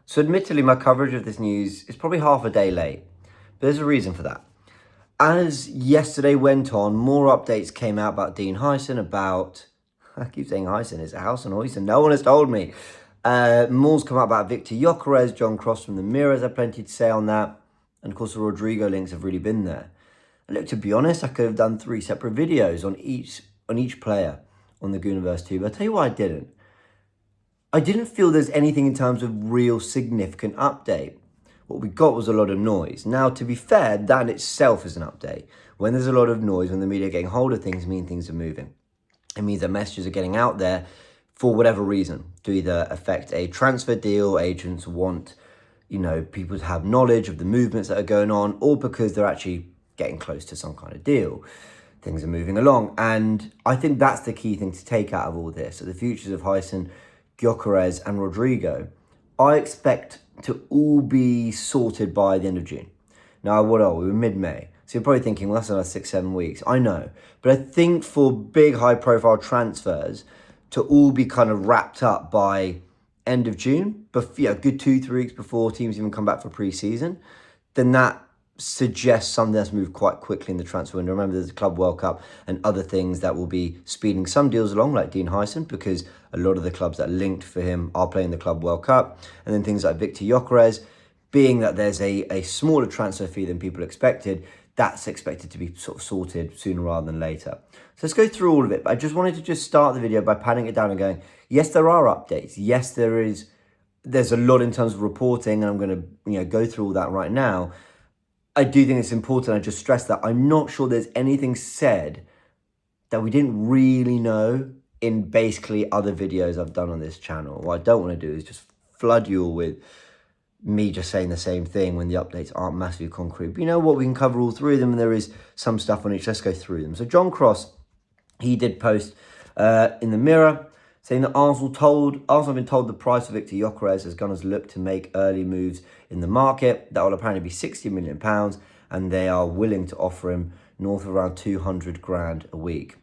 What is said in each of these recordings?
So admittedly, my coverage of this news is probably half a day late, but there's a reason for that. As yesterday went on, more updates came out about Dean Huijsen, I keep saying Huijsen, it's a house on Huijsen, no one has told me. More's come out about Victor Gyokeres, John Cross from the Emirates had plenty to say on that. And of course the Rodrygo links have really been there. And look, to be honest, I could have done 3 separate videos on each player on the Goonerverse too, but I'll tell you why I didn't. I didn't feel there's anything in terms of real significant update. What we got was a lot of noise. Now, to be fair, that in itself is an update. When there's a lot of noise, when the media are getting hold of things, means things are moving. It means that messages are getting out there for whatever reason, to either affect a transfer deal, agents want, people to have knowledge of the movements that are going on, or because they're actually getting close to some kind of deal. Things are moving along. And I think that's the key thing to take out of all this. So the futures of Huijsen, Gyökeres and Rodrygo, I expect to all be sorted by the end of June. Now, what are we? We're mid-May. So you're probably thinking, well, that's another 6-7 weeks. I know. But I think for big, high-profile transfers to all be kind of wrapped up by end of June, but good 2-3 weeks before teams even come back for pre-season, then that suggests something that's moved quite quickly in the transfer window. Remember, there's a Club World Cup and other things that will be speeding some deals along, like Dean Huijsen, because a lot of the clubs that are linked for him are playing the Club World Cup. And then things like Victor Gyokeres, being that there's a smaller transfer fee than people expected, that's expected to be sort of sorted sooner rather than later. So let's go through all of it. But I just wanted to start the video by panning it down and going, yes, there are updates. Yes, there's a lot in terms of reporting, and I'm going to go through all that right now. I do think it's important. I just stress that I'm not sure there's anything said that we didn't really know in basically other videos I've done on this channel. What I don't want to do is just flood you all with me just saying the same thing when the updates aren't massively concrete. But you know what? We can cover all 3 of them, and there is some stuff on each. Let's go through them. So John Cross, he did post in the Mirror saying that Arsenal have been told the price of Victor Gyokeres as Gunners look to make early moves in the market. That will apparently be £60 million, and they are willing to offer him north of around 200 grand a week.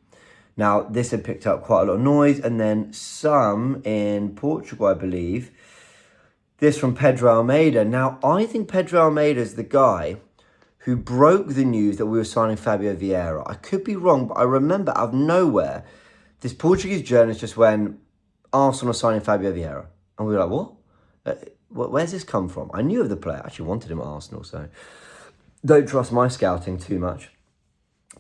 Now, this had picked up quite a lot of noise, and then some in Portugal, I believe. This from Pedro Almeida. Now, I think Pedro Almeida is the guy who broke the news that we were signing Fabio Vieira. I could be wrong, but I remember out of nowhere, this Portuguese journalist just went, Arsenal are signing Fabio Vieira. And we were like, what? Where's this come from? I knew of the player. I actually wanted him at Arsenal, so don't trust my scouting too much.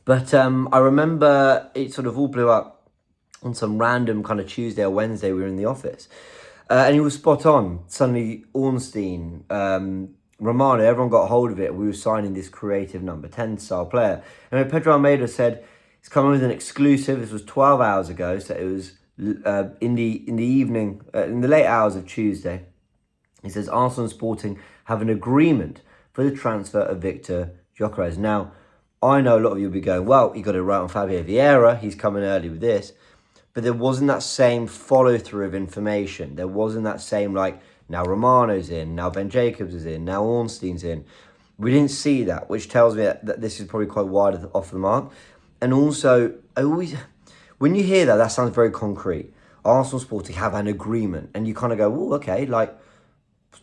But I remember it sort of all blew up on some random kind of Tuesday or Wednesday. We were in the office. And he was spot on. Suddenly, Ornstein, Romano, everyone got a hold of it. We were signing this creative number 10 style player. And Pedro Almeida said, it's coming with an exclusive. This was 12 hours ago, so it was in the evening, in the late hours of Tuesday. He says, Arsenal and Sporting have an agreement for the transfer of Victor Gyokeres. Now, I know a lot of you will be going, well, you got it right on Fabio Vieira. He's coming early with this. But there wasn't that same follow-through of information. There wasn't that same, now Romano's in, now Ben Jacobs is in, now Ornstein's in. We didn't see that, which tells me that this is probably quite wide off the mark. And also, when you hear that, that sounds very concrete. Arsenal Sporting have an agreement. And you kind of go, oh, okay,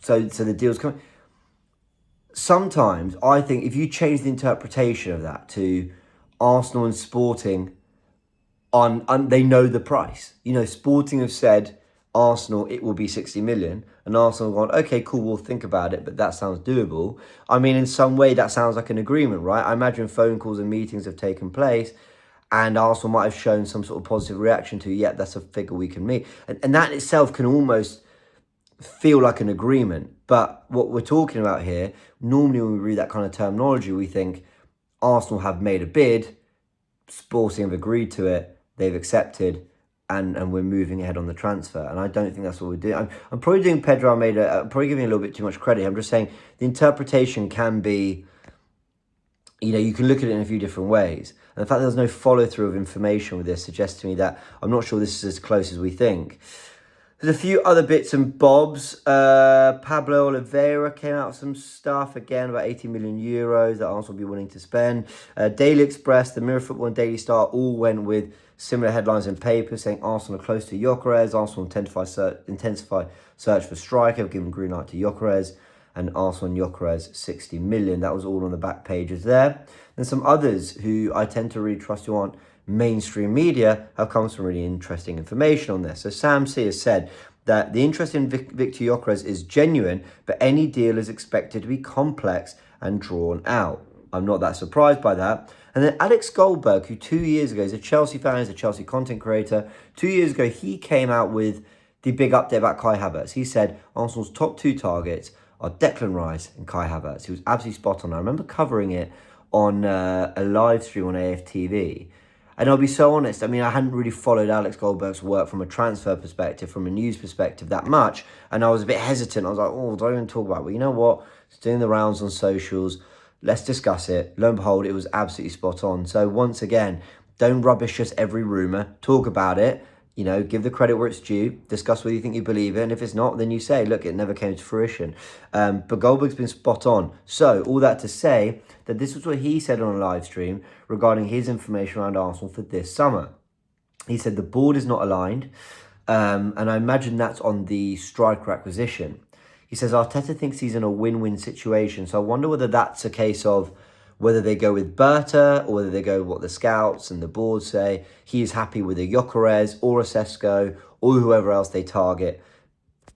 so the deal's coming. Sometimes, I think, if you change the interpretation of that to Arsenal and Sporting, they know the price. Sporting have said, Arsenal, it will be 60 million. And Arsenal have gone, okay, cool, we'll think about it, but that sounds doable. I mean, in some way, that sounds like an agreement, right? I imagine phone calls and meetings have taken place, and Arsenal might have shown some sort of positive reaction to, yeah, that's a figure we can meet. And that in itself can almost feel like an agreement. But what we're talking about here, normally when we read that kind of terminology, we think Arsenal have made a bid, Sporting have agreed to it, they've accepted, and we're moving ahead on the transfer. And I don't think that's what we're doing. I'm probably doing Pedro Almeida, I'm probably giving a little bit too much credit. I'm just saying the interpretation can be, you can look at it in a few different ways. And the fact that there's no follow-through of information with this suggests to me that I'm not sure this is as close as we think. There's a few other bits and bobs. Pablo Oliveira came out with some stuff, again, about 80 million euros that Arsenal will be willing to spend. Daily Express, the Mirror Football and Daily Star all went with similar headlines in paper saying Arsenal are close to Gyökeres, Arsenal intensify search for striker, given green light to Gyökeres, and Arsenal and Gyökeres 60 million. That was all on the back pages there. And some others who I tend to really trust who aren't mainstream media have come with some really interesting information on this. So Sam C has said that the interest in Victor Gyökeres is genuine, but any deal is expected to be complex and drawn out. I'm not that surprised by that. And then Alex Goldberg, who 2 years ago, is a Chelsea fan, is a Chelsea content creator. 2 years ago, he came out with the big update about Kai Havertz. He said Arsenal's top 2 targets are Declan Rice and Kai Havertz. He was absolutely spot on. I remember covering it on a live stream on AFTV. And I'll be so honest, I mean, I hadn't really followed Alex Goldberg's work from a transfer perspective, from a news perspective that much. And I was a bit hesitant. I was like, oh, don't even talk about it. But you know what? It's doing the rounds on socials. Let's discuss it. Lo and behold, it was absolutely spot on. So once again, don't rubbish just every rumour. Talk about it. You know, give the credit where it's due. Discuss whether you think you believe it. And if it's not, then you say, look, it never came to fruition. But Goldberg's been spot on. So all that to say that this was what he said on a live stream regarding his information around Arsenal for this summer. He said the board is not aligned. And I imagine that's on the striker acquisition. He says Arteta thinks he's in a win-win situation. So I wonder whether that's a case of whether they go with Berta or whether they go with what the scouts and the board say. He is happy with a Gyökeres or a Sesko or whoever else they target.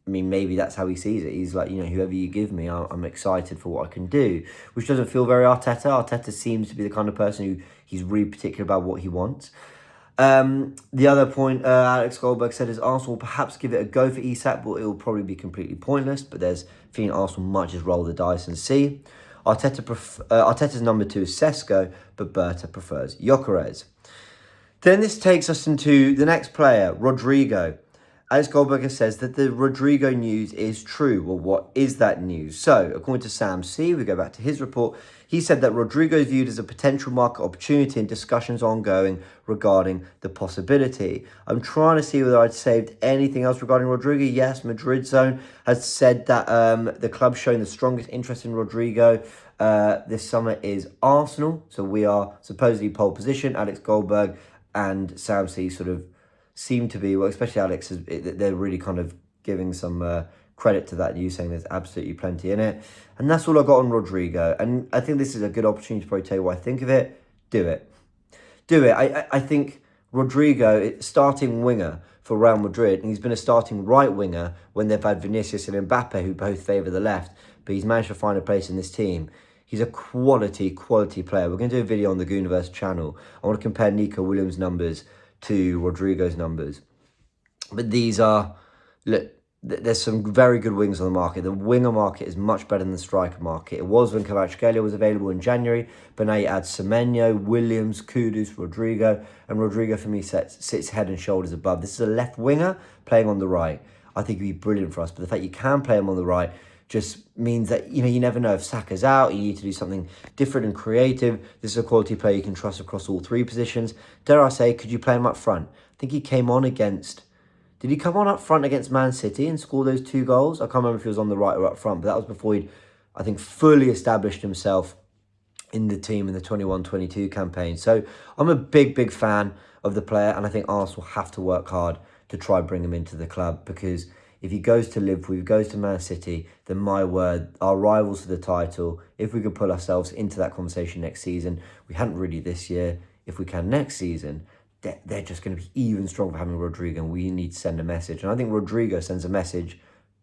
I mean, maybe that's how he sees it. He's like, you know, whoever you give me, I'm excited for what I can do, which doesn't feel very Arteta. Arteta seems to be the kind of person who he's really particular about what he wants. The other point Alex Goldberg said is Arsenal will perhaps give it a go for Isak, but it will probably be completely pointless. But there's feeling Arsenal might just roll the dice and see. Arteta's number 2 is Sesko, but Berta prefers Gyökeres. Then this takes us into the next player, Rodrygo. Alex Goldberg says that the Rodrygo news is true. Well, what is that news? So, according to Sam C, we go back to his report. He said that Rodrygo is viewed as a potential market opportunity and discussions ongoing regarding the possibility. I'm trying to see whether I'd saved anything else regarding Rodrygo. Yes, Madrid Zone has said that the club showing the strongest interest in Rodrygo this summer is Arsenal. So we are supposedly pole position. Alex Goldberg and Sam C sort of seem to be, well, especially Alex, they're really kind of giving some credit to that news, saying there's absolutely plenty in it. And that's all I got on Rodrygo. And I think this is a good opportunity to probably tell you what I think of it. Do it. Do it. I think Rodrygo, starting winger for Real Madrid, and he's been a starting right winger when they've had Vinicius and Mbappe, who both favour the left, but he's managed to find a place in this team. He's a quality player. We're going to do a video on the Goonerverse channel. I want to compare Nico Williams' numbers to Rodrygo's numbers. But these are, look, there's some very good wings on the market. The winger market is much better than the striker market. It was when lewis-skelly was available in January, but now you add Semenyo, Williams, Kudus, Rodrygo, and Rodrygo for me sits head and shoulders above. This is a left winger playing on the right. I think he'd be brilliant for us, but the fact you can play him on the right just means that, you know, you never know if Saka's out, you need to do something different and creative. This is a quality player you can trust across all 3 positions. Dare I say, could you play him up front? I think he came on against... Did he come on up front against Man City and score those 2 goals? I can't remember if he was on the right or up front, but that was before he'd, I think, fully established himself in the team in the 21-22 campaign. So I'm a big fan of the player, and I think Arsenal have to work hard to try and bring him into the club, because if he goes to Liverpool, if he goes to Man City, then my word, our rivals for the title, if we could pull ourselves into that conversation next season, we hadn't really this year, if we can next season, they're just going to be even stronger for having Rodrygo, and we need to send a message. And I think Rodrygo sends a message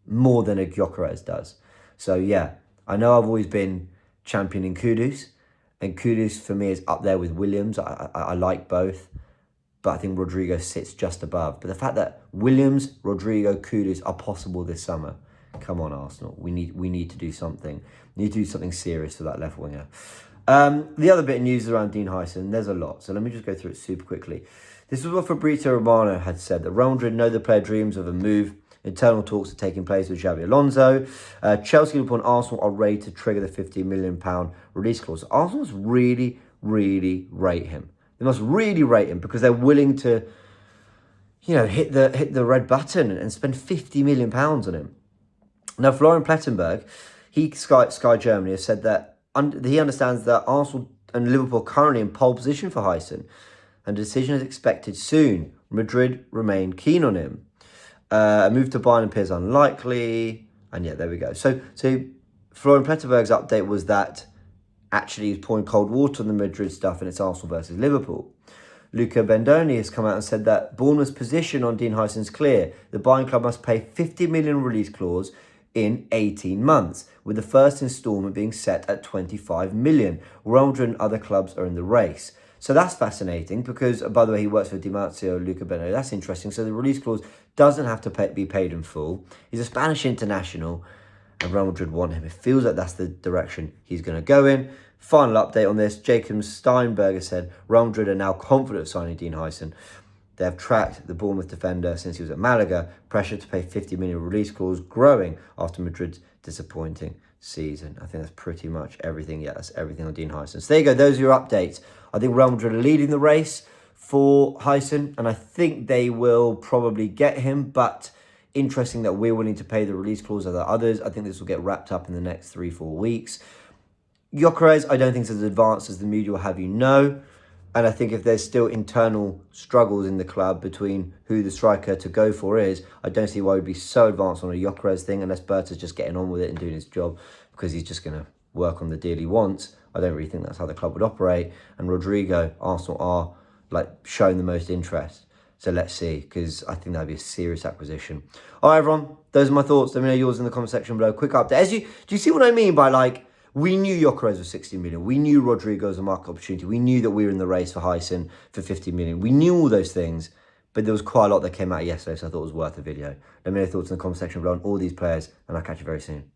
more than a Gyokeres does. So yeah, I know I've always been championing Kudus, and Kudus for me is up there with Williams. I like both, but I think Rodrygo sits just above. But the fact that Williams, Rodrygo, Kudus are possible this summer, come on Arsenal, we need to do something. We need to do something serious for that left winger. The other bit of news is around Dean Huijsen. There's a lot, so let me just go through it super quickly. This is what Fabrizio Romano had said, that Real Madrid know the player dreams of a move. Internal talks are taking place with Xabi Alonso. Chelsea, Liverpool and Arsenal are ready to trigger the £50 million release clause. Arsenal must really rate him. They must really rate him, because they're willing to, you know, hit the red button and spend £50 million on him. Now, Florian Plettenberg, Sky Germany, has said that he understands that Arsenal and Liverpool are currently in pole position for Huijsen, and a decision is expected soon. Madrid remain keen on him. A move to Bayern appears unlikely. And yeah, there we go. So Florian Plettenberg's update was that actually he's pouring cold water on the Madrid stuff and it's Arsenal versus Liverpool. Luca Bendoni has come out and said that Bournemouth's position on Dean Huijsen is clear. The buying club must pay 50 million release clause in 18 months, with the first instalment being set at 25 million. Real Madrid and other clubs are in the race. So that's fascinating because, by the way, he works for Di Marzio, Luca Bendoni. That's interesting. So the release clause doesn't have to be paid in full. He's a Spanish international and Real Madrid want him. It feels like that's the direction he's going to go in. Final update on this, Jacob Steinberger said Real Madrid are now confident of signing Dean Huijsen. They have tracked the Bournemouth defender since he was at Malaga. Pressure to pay 50 million release clause growing after Madrid's disappointing season. I think that's pretty much everything. Yeah, that's everything on Dean Huijsen. So there you go. Those are your updates. I think Real Madrid are leading the race for Huijsen, and I think they will probably get him, but interesting that we're willing to pay the release clause of the others. I think this will get wrapped up in the next 3-4 weeks. Gyökeres, I don't think it's as advanced as the media will have you know. And I think if there's still internal struggles in the club between who the striker to go for is, I don't see why we'd be so advanced on a Gyökeres thing unless Berta's just getting on with it and doing his job because he's just going to work on the deal he wants. I don't really think that's how the club would operate. And Rodrygo, Arsenal are showing the most interest. So let's see, because I think that'd be a serious acquisition. All right, everyone, those are my thoughts. Let me know yours in the comment section below. Quick update. Do you see what I mean by we knew Gyökeres was 60 million. We knew Rodrygo was a market opportunity. We knew that we were in the race for Huijsen for 50 million. We knew all those things, but there was quite a lot that came out yesterday, so I thought it was worth a video. Let me know your thoughts in the comment section below on all these players, and I'll catch you very soon.